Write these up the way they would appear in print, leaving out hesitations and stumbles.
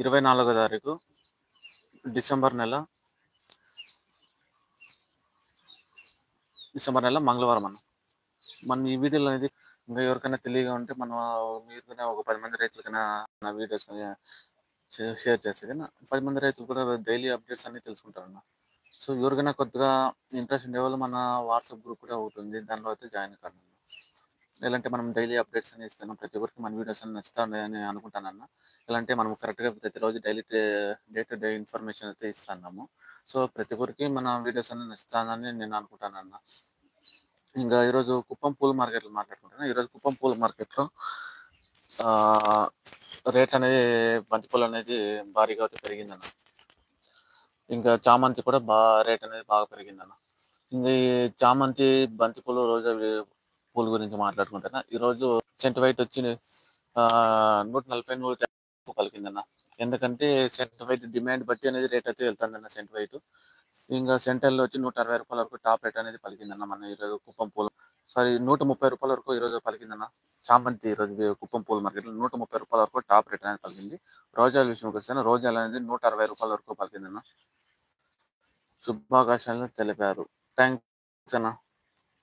24వ తారీఖు డిసెంబర్ నెల మంగళవారం అన్న. మనం ఈ వీడియోలో అనేది ఇంకా ఎవరికైనా తెలియగా ఉంటే మీరు కూడా ఒక 10 మంది రైతులకైనా నా వీడియోస్ షేర్ చేస్తే కానీ 10 మంది రైతులు కూడా డైలీ అప్డేట్స్ అన్ని తెలుసుకుంటారన్న. సో ఎవరికైనా కొద్దిగా ఇంట్రెస్ట్ ఉండే వాళ్ళు మన వాట్సాప్ గ్రూప్ కూడా అవుతుంది, దానిలో అయితే జాయిన్ కాండి. ఎలాంటి మనం డైలీ అప్డేట్స్ అని ఇస్తున్నాం, ప్రతి ఒక్కరికి మన వీడియోస్ అన్ని నచ్చుతాయని అనుకుంటానన్న. ఎలాంటి మనం కరెక్ట్గా ప్రతిరోజు daily day to day information అయితే ఇస్తున్నాము. సో ప్రతి ఒక్కరికి మన వీడియోస్ అన్ని నచ్చుతానని నేను అనుకుంటానన్న. ఇంకా ఈరోజు కుప్పం పూల మార్కెట్లో మాట్లాడుకుంటున్నాను. ఈరోజు కుప్పం పూల మార్కెట్లో రేట్ అనేది బంతిపూలు అనేది భారీగా అయితే పెరిగిందన్న. ఇంకా చామంతి కూడా రేట్ అనేది బాగా పెరిగిందన్న. ఇంకా ఈ చామంతి, బంతిపూలు, రోజా పూల గురించి మాట్లాడుకుంటున్నా. ఈరోజు సెంట్ వైట్ వచ్చి 140, 150 పలికిందన్న. ఎందుకంటే సెంట్ వైట్ డిమాండ్ బట్టి అనేది రేట్ అయితే వెళ్తుందన్న సెంట్ వైట్. ఇంకా సెంటర్లో వచ్చి 160 రూపాయల వరకు టాప్ రేట్ అనేది పలికిందన్న. మన ఈరోజు కుప్పం పూలు 130 రూపాయల వరకు ఈరోజు పలికిందన్న. చామంతి ఈరోజు కుప్పం పూల మార్కెట్లో 130 రూపాయల వరకు టాప్ రేట్ అనేది పలికింది. రోజాల విషయంకి వస్తే రోజాలు అనేది 160 రూపాయల వరకు పలికిందన్న. శుభాకాంక్షలు తెలిపారు. థ్యాంక్స్ అన్న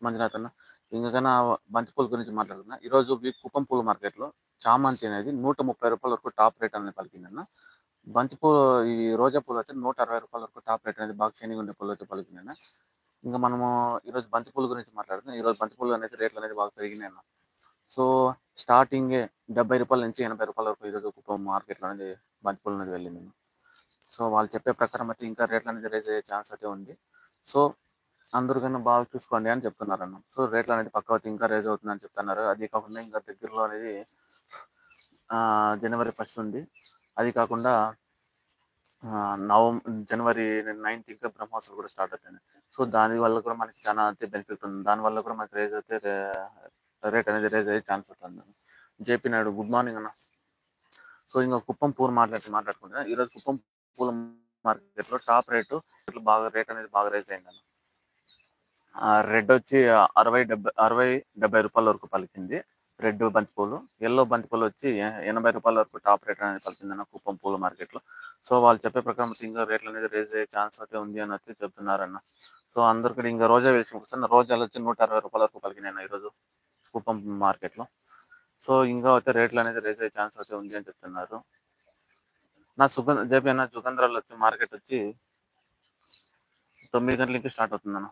మంజునాథ్ అన్న. ఇంకా బంతిపూల గురించి మాట్లాడుతున్నా. ఈరోజు కుప్పం పూల మార్కెట్లో చామంతి అనేది 130 రూపాయల వరకు టాప్ రేట్ అనేది పలికిందన్న. బంతిపూలు, ఈ రోజా పూలు అయితే 160 రూపాయల వరకు టాప్ రేట్ అనేది బాగా షైనింగ్ ఉండే పూలు అయితే పలికిందన్న. ఇంకా మనము ఈరోజు బంతిపూల గురించి మాట్లాడుతున్నాం. ఈరోజు బంతిపూలు అనేది రేట్లు అనేది బాగా పెరిగినాయి అన్న. సో స్టార్టింగే 70 రూపాయల నుంచి 80 రూపాయల వరకు ఈరోజు కుప్పం మార్కెట్లో అనేది బంతిపూలు అనేది వెళ్ళింది. సో వాళ్ళు చెప్పే ప్రకారం అయితే ఇంకా రేట్లు అనేది రేజ్ అయ్యే ఛాన్స్ అయితే ఉంది. సో అందరూ కన్నా బాగా చూసుకోండి అని చెప్తున్నారు అన్న. సో రేట్లు అనేది పక్కవతి ఇంకా రేజ్ అవుతుందని చెప్తున్నారు. అది కాకుండా ఇంకా దగ్గరలో అనేది జనవరి 1 ఉంది. అది కాకుండా జనవరి 9 ఇంకా బ్రహ్మోత్సవాలు కూడా స్టార్ట్ అవుతాయి. సో దానివల్ల కూడా మనకి చాలా అయితే బెనిఫిట్ ఉంది. దానివల్ల కూడా మనకి రేజ్ అయితే రేట్ అనేది రేజ్ అయ్యే ఛాన్స్ అవుతుంది. జేపీ నాయుడు, గుడ్ మార్నింగ్ అన్న. సో ఇంకా కుప్పం పూలు మాట్లాడుకుంటున్నా. ఈరోజు కుప్పం పూల మార్కెట్లో టాప్ రేట్ అనేది బాగా రేజ్ అయిందన్న. రెడ్ వచ్చి 60-70 రూపాయల వరకు పలికింది రెడ్ బంతిపూలు. ఎల్లో బంతిపూలు వచ్చి 80 రూపాయల వరకు టాప్ రేట్ అనేది పలికిందన్న కుప్పం పూల మార్కెట్లో. సో వాళ్ళు చెప్పే ప్రకారం ఇంకా రేట్లు అనేది రేజ్ అయ్యే ఛాన్స్ అయితే ఉంది అని అయితే చెప్తున్నారన్న. సో అందరికీ ఇంకా రోజా విషయం వస్తుంది. రోజాలు వచ్చి 160 రూపాయల వరకు పలికినాయి ఈరోజు కుప్పం మార్కెట్లో. సో ఇంకా అయితే రేట్లు అనేది రేజ్ అయ్యే ఛాన్స్ అయితే ఉంది అని చెప్తున్నారు. జేపీ అన్న, సుగంధ్రాలు వచ్చి మార్కెట్ వచ్చి 9 గంటలకి స్టార్ట్ అవుతుందన్న.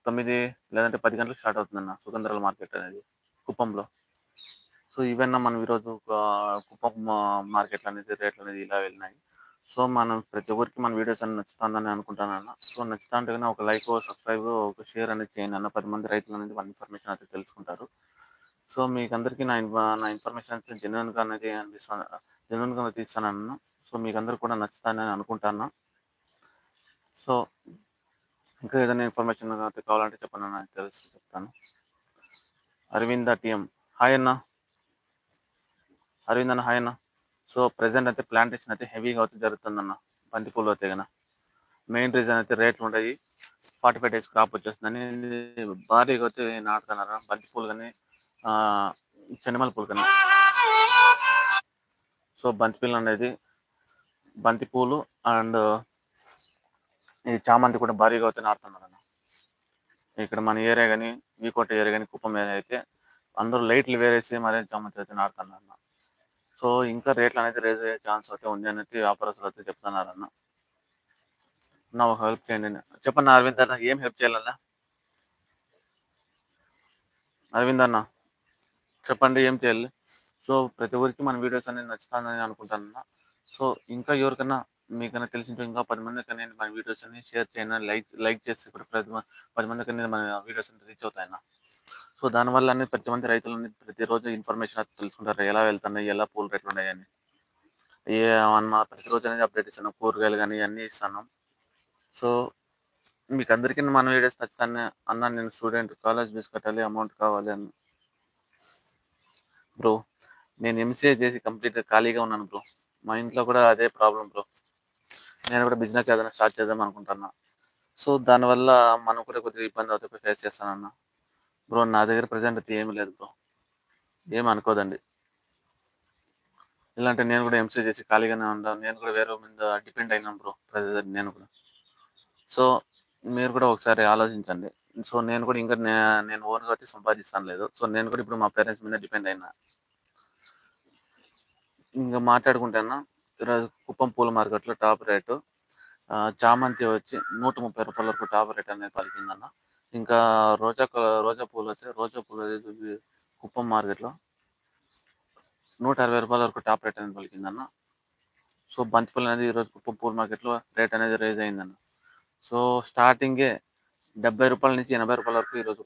9 లేదంటే 10 గంటలకు స్టార్ట్ అవుతుందన్న సుగంధ్రాల మార్కెట్ అనేది కుప్పంలో. సో ఇవన్నా మనం ఈరోజు కుప్పం మార్కెట్ అనేది రేట్లు అనేది ఇలా వెళ్ళినాయి. సో మనం ప్రతి ఒక్కరికి మన వీడియోస్ అన్ని నచ్చుతుందని అనుకుంటానన్న. సో నచ్చుతుంటే కానీ ఒక లైక్, సబ్స్క్రైబ్, ఒక షేర్ అనేది చేయండి అన్న. 10 మంది రైతులు అనేది మన ఇన్ఫర్మేషన్ అయితే తెలుసుకుంటారు. సో మీకు అందరికీ నా ఇన్ఫర్మేషన్ అయితే జెన్యున్గా అనేది జెన్యున్గా ఇస్తానన్న. సో మీకు అందరికి కూడా నచ్చుతానని అనుకుంటాను. సో ఇంకా ఏదైనా ఇన్ఫర్మేషన్ అయితే కావాలంటే చెప్పండి అన్న, చెప్తాను. అరవింద టీఎం, హాయ్ అన్న. అరవింద్ అన్న, హాయ్ అన్న. సో ప్రెసెంట్ అయితే ప్లాంటేషన్ అయితే హెవీగా అయితే జరుగుతుందన్న బంతిపూలు అయితే కన్నా. మెయిన్ రీజన్ అయితే రేట్లు ఉంటాయి. 45 days క్రాప్ వచ్చేస్తుందని భారీగా అయితే నాటుతున్నారు బంతిపూలు కానీ చెనిమల పూలు కానీ. సో బంతిపూలు అండ్ ఈ చామంతి కూడా భారీగా అయితే నాటుతున్నారు అన్న. ఇక్కడ మన ఏరియా కానీ, వీకోట ఏరియా కానీ, కుప్పం ఏరియా అయితే అందరూ లైట్లు వేరేసి మరీ చామంతి అయితే నాటుతున్నారు అన్న. సో ఇంకా రేట్లు అనేది రేజ్ అయ్యే ఛాన్స్ అయితే ఉంది అనేది వ్యాపారస్తులు అయితే చెప్తున్నారు అన్న. నా ఒక హెల్ప్ చేయండి. చెప్పన్న అరవింద్ అన్న, ఏం హెల్ప్ చేయాలన్నా? అరవింద్ అన్న చెప్పండి, ఏం చేయాలి? సో ప్రతి ఒక్కరికి మన వీడియోస్ అనేది నచ్చుతానని అనుకుంటానన్నా. సో ఇంకా ఎవరికన్నా మీకన్నా తెలిసింటే ఇంకా 10 మందికి అనేది మన వీడియోస్ అన్ని షేర్ చేయండి. లైక్ చేసి కూడా 10 మందికి అనేది మన వీడియోస్ అనేది రీచ్ అవుతాయన్న. సో దానివల్ల అనేది ప్రతి మంది రైతులని ప్రతిరోజు ఇన్ఫర్మేషన్ అయితే తెలుసుకుంటారు, ఎలా వెళ్తున్నాయి, ఎలా పూల రేట్లు ఉన్నాయని. ప్రతిరోజు అనేది అప్డేట్ ఇస్తున్నాం, కూరగాయలు కానీ అన్నీ ఇస్తున్నాం. సో మీకు అందరికీ మన వీడియోస్ నచ్చుతాను అన్న. నేను స్టూడెంట్, కాలేజ్ ఫీజు కట్టాలి, అమౌంట్ కావాలి అని. బ్రో నేను ఎంసీఏ చేసి కంప్లీట్గా ఖాళీగా ఉన్నాను బ్రో. మా ఇంట్లో కూడా అదే ప్రాబ్లం బ్రో. నేను కూడా బిజినెస్ ఏదైనా స్టార్ట్ చేద్దాం అనుకుంటున్నా. సో దానివల్ల మనం కూడా కొద్దిగా ఇబ్బంది అవుతుంది, ఫేస్ చేస్తానన్నా. బ్రో నా దగ్గర ప్రజెంట్ అయితే ఏమీ లేదు బ్రో, ఏమి అనుకోదండి. ఇలాంటి నేను కూడా ఎంసీఏ చేసి ఖాళీగానే ఉన్నాను. నేను కూడా వేరే మీద డిపెండ్ అయినాను బ్రో ప్రజెంట్ నేను కూడా. సో మీరు కూడా ఒకసారి ఆలోచించండి. సో నేను కూడా ఇంకా నేను ఓన్గా వచ్చి సంపాదిస్తాను లేదు. సో నేను కూడా ఇప్పుడు మా పేరెంట్స్ మీద డిపెండ్ అయినా. ఇంకా మాట్లాడుకుంటాను. ఈరోజు కుప్పం పూల మార్కెట్లో టాప్ రేటు చామంతి వచ్చి ₹130 వరకు టాప్ రేట్ అనేది పలికిందన్న. ఇంకా రోజా పూలు వచ్చి రోజా పూలు అనేది కుప్పం మార్కెట్లో ₹160 వరకు టాప్ రేట్ అనేది పలికిందన్న. సో బంతిపూలు అనేది ఈరోజు కుప్పం పూల మార్కెట్లో రేట్ అనేది రైజ్ అయిందన్న. సో స్టార్టింగే ₹70 నుంచి ₹80 వరకు ఈరోజు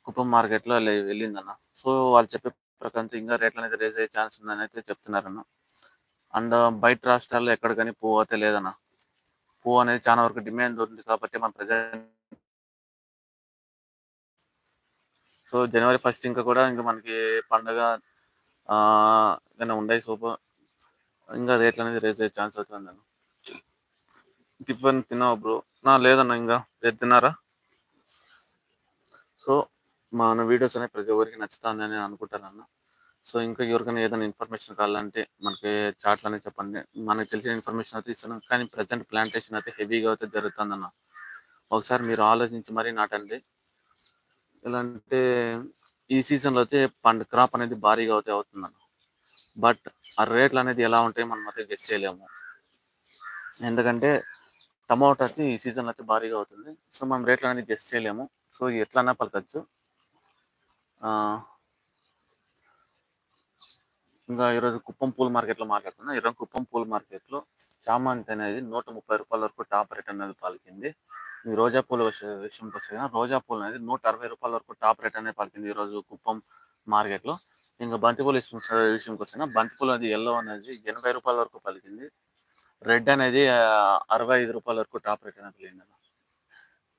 కుప్పం మార్కెట్లో వెళ్ళిందన్న. సో వాళ్ళు చెప్పే ప్రకారం ఇంకా రేట్లు అనేది రైజ్ అయ్యే ఛాన్స్ ఉందని అయితే చెప్తున్నారన్న. అండ్ బయట రాష్ట్రాల్లో ఎక్కడ కానీ పువ్వు అయితే లేదన్న. పువ్వు అనేది చాలా వరకు డిమాండ్ ఉంది కాబట్టి మన ప్రజెంట్ సో జనవరి 1 ఇంకా కూడా ఇంకా మనకి పండగ ఉన్నాయి. సూపర్ ఇంకా రేట్లు అనేది రేజ్ అయ్యే ఛాన్స్ అవుతుంది అన్న. టిఫిన్ తిన్నావా బ్రో? లేదన్న ఇంకా రేపు తిన్నారా? సో మన వీడియోస్ అనేవి ప్రతి ఒక్కరికి నచ్చుతుందని నేను అనుకుంటానన్న. సో ఇంకా ఎవరికైనా ఏదైనా ఇన్ఫర్మేషన్ కావాలంటే మనకి చాట్లు అనేది చెప్పండి. మనకు తెలిసిన ఇన్ఫర్మేషన్ అయితే ఇస్తాను. కానీ ప్రజెంట్ ప్లాంటేషన్ అయితే హెవీగా అయితే జరుగుతుందన్న. ఒకసారి మీరు ఆలోచించి మరీ నాటండి. ఎలా అంటే ఈ సీజన్లో అయితే క్రాప్ అనేది భారీగా అయితే అవుతుందన్న. బట్ ఆ రేట్లు అనేది ఎలా ఉంటాయి మనం అయితే గెస్ చేయలేము. ఎందుకంటే టమాటాకి ఈ సీజన్లో అయితే భారీగా అవుతుంది. సో మనం రేట్లు అనేది గెస్ చేయలేము. సో ఎట్లన్నా పలకచ్చు. ఇంకా ఈరోజు కుప్పం పూల మార్కెట్లో మాట్లాడుతున్నా. ఈరోజు కుప్పం పూల మార్కెట్లో చామంతి అనేది ₹130 వరకు టాప్ రేట్ అనేది పలికింది. ఈ రోజా పూల విషయంకి వస్తే రోజా పూలు అనేది ₹160 వరకు టాప్ రేట్ అనేది పలికింది ఈరోజు కుప్పం మార్కెట్లో. ఇంకా బంతిపూల విషయంకి వస్తే బంతిపూలు అనేది ఎల్లో అనేది ₹80 వరకు పలికింది. రెడ్ అనేది ₹65 వరకు టాప్ రేట్ అనేది పలికింది.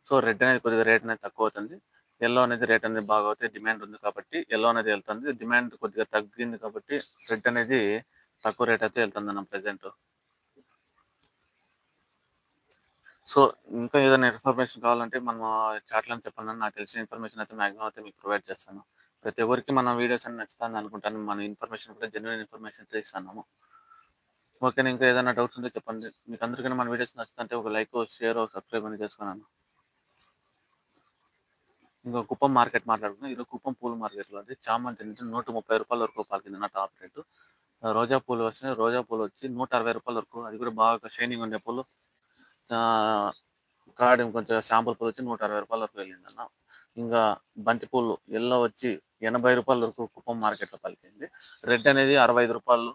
సో రెడ్ అనేది కొద్దిగా రేట్ అనేది తక్కువ అవుతుంది. ఎల్లో అనేది రేట్ అనేది బాగా అవుతుంది. డిమాండ్ ఉంది కాబట్టి ఎల్లో అనేది వెళ్తుంది. డిమాండ్ కొద్దిగా తగ్గింది కాబట్టి రెడ్ అనేది తక్కువ రేట్ అయితే వెళ్తుంది అన్న ప్రెసెంట్. సో ఇంకా ఏదైనా ఇన్ఫర్మేషన్ కావాలంటే మనం చాట్లని చెప్పండి. నాకు తెలిసిన ఇన్ఫర్మేషన్ అయితే మ్యాక్సిమం అయితే మీకు ప్రొవైడ్ చేస్తాను. ప్రతి ఒక్కరికి మన వీడియోస్ అన్ని నచ్చుతుంది అనుకుంటాను. మన ఇన్ఫర్మేషన్ కూడా జెన్యున్ ఇన్ఫర్మేషన్ అయితే ఇస్తున్నాము. ఓకేనా? ఇంకా ఏదైనా డౌట్స్ ఉంటే చెప్పండి. మీకు అందరికైనా మన వీడియోస్ నచ్చుతుంటే ఒక లైక్, షేర్, సబ్స్క్రైబ్ అని చేసుకున్నాను. ఇంకా కుప్పం మార్కెట్ మాట్లాడుకున్నాం. ఈరోజు కుప్పం పూల మార్కెట్లో అది చామంతి నుంచి ₹130 వరకు పలికింది నా టాప్ రేటు. రోజా పూలు వచ్చి ₹160 వరకు. అది కూడా బాగా షైనింగ్ ఉండే పూలు. కాడి కొంచెం శాంపుల్ పూలు వచ్చి ₹160 వరకు వెళ్ళిందన్న. ఇంకా బంతి పూలు ఎల్లో వచ్చి ₹80 వరకు కుప్పం మార్కెట్లో పలికింది. రెడ్ అనేది ₹65,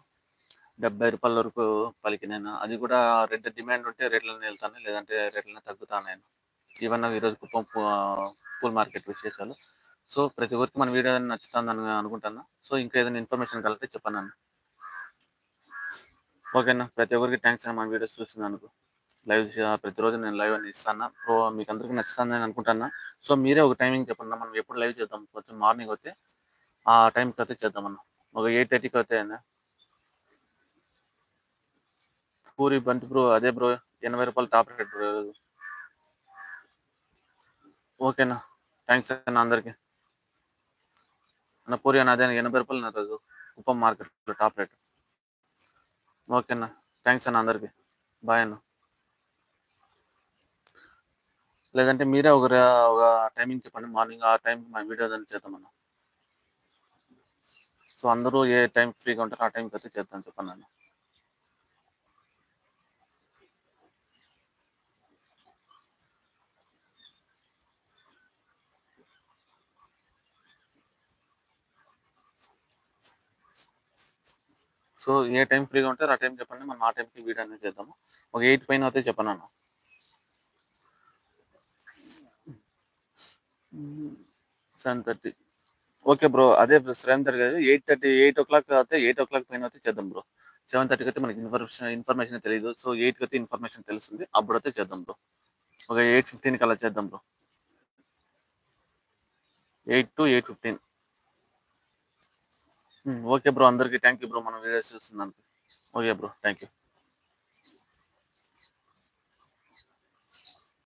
₹70 వరకు పలికినాను. అది కూడా రెడ్ డిమాండ్ ఉంటే రేట్లన్నీ వెళ్తాను, లేదంటే రేట్లన్నీ తగ్గుతాను. ఇవన్నీ ఈరోజు కుప్పం పూల మార్కెట్ విశేషాలు. సో ప్రతి ఒక్కరికి మన వీడియో నచ్చుతుందని అనుకుంటాను. సో ఇంకా ఏదైనా ఇన్ఫర్మేషన్ కలిగితే చెప్పాను. ఓకేనా? ప్రతి ఒక్కరికి థ్యాంక్స్ అన్న మన వీడియోస్ చూస్తున్నందుకు. లైవ్ ప్రతిరోజు నేను లైవ్ అని ఇస్తాను. సో మీకు అందరికీ నచ్చుతుందని నేను అనుకుంటాను. సో మీరే ఒక టైమింగ్ చెప్పండి. మనం ఎప్పుడు లైవ్ చేద్దాం? కొంచెం మార్నింగ్ వస్తే ఆ టైంకి అయితే చేద్దామన్న. ఒక 8:30కి అయితే పూరి బంతి బ్రో. అదే బ్రో ₹80 టాప్ రేట్ బ్రో. ఓకేనా? థ్యాంక్స్ అన్న అందరికి. అన్న పూరి అన్న అదే ₹80 రోజు కుప్పం మార్కెట్లో టాప్ రేట్. ఓకేనా? థ్యాంక్స్ అన్న అందరికి. బాయ్ అన్న. లేదంటే మీరే ఒక టైమింగ్ చెప్పండి. మార్నింగ్ ఆ టైంకి మా వీడియో చేద్దామన్న. సో అందరూ ఏ టైం ఫ్రీగా ఉంటారో ఆ టైంకి అయితే చేద్దాం చెప్పండి అన్న. సో ఏ టైం ఫ్రీగా ఉంటారో ఆ టైం చెప్పండి. మనం ఆ టైంకి వీడియో అనేది చేద్దాము. ఒక 8 పైన అయితే చెప్పండి అన్న. 7:30. Okay bro. అదే 7:30 కాదు, 8:30, 8:00 అయితే 8:00 పైన అయితే చేద్దాం బ్రో. 7:30కి అయితే మనకి ఇన్ఫర్మేషన్ తెలియదు. సో 8కి అయితే ఇన్ఫర్మేషన్ తెలుస్తుంది. అప్పుడైతే చేద్దాం బ్రో. ఒక 8:15కి అలా చేద్దాం బ్రో. 8 to 8:15. Okay bro. అందరికీ థ్యాంక్ యూ బ్రో మన వీడియోస్ చూస్తున్నాను. Okay bro. Thank you.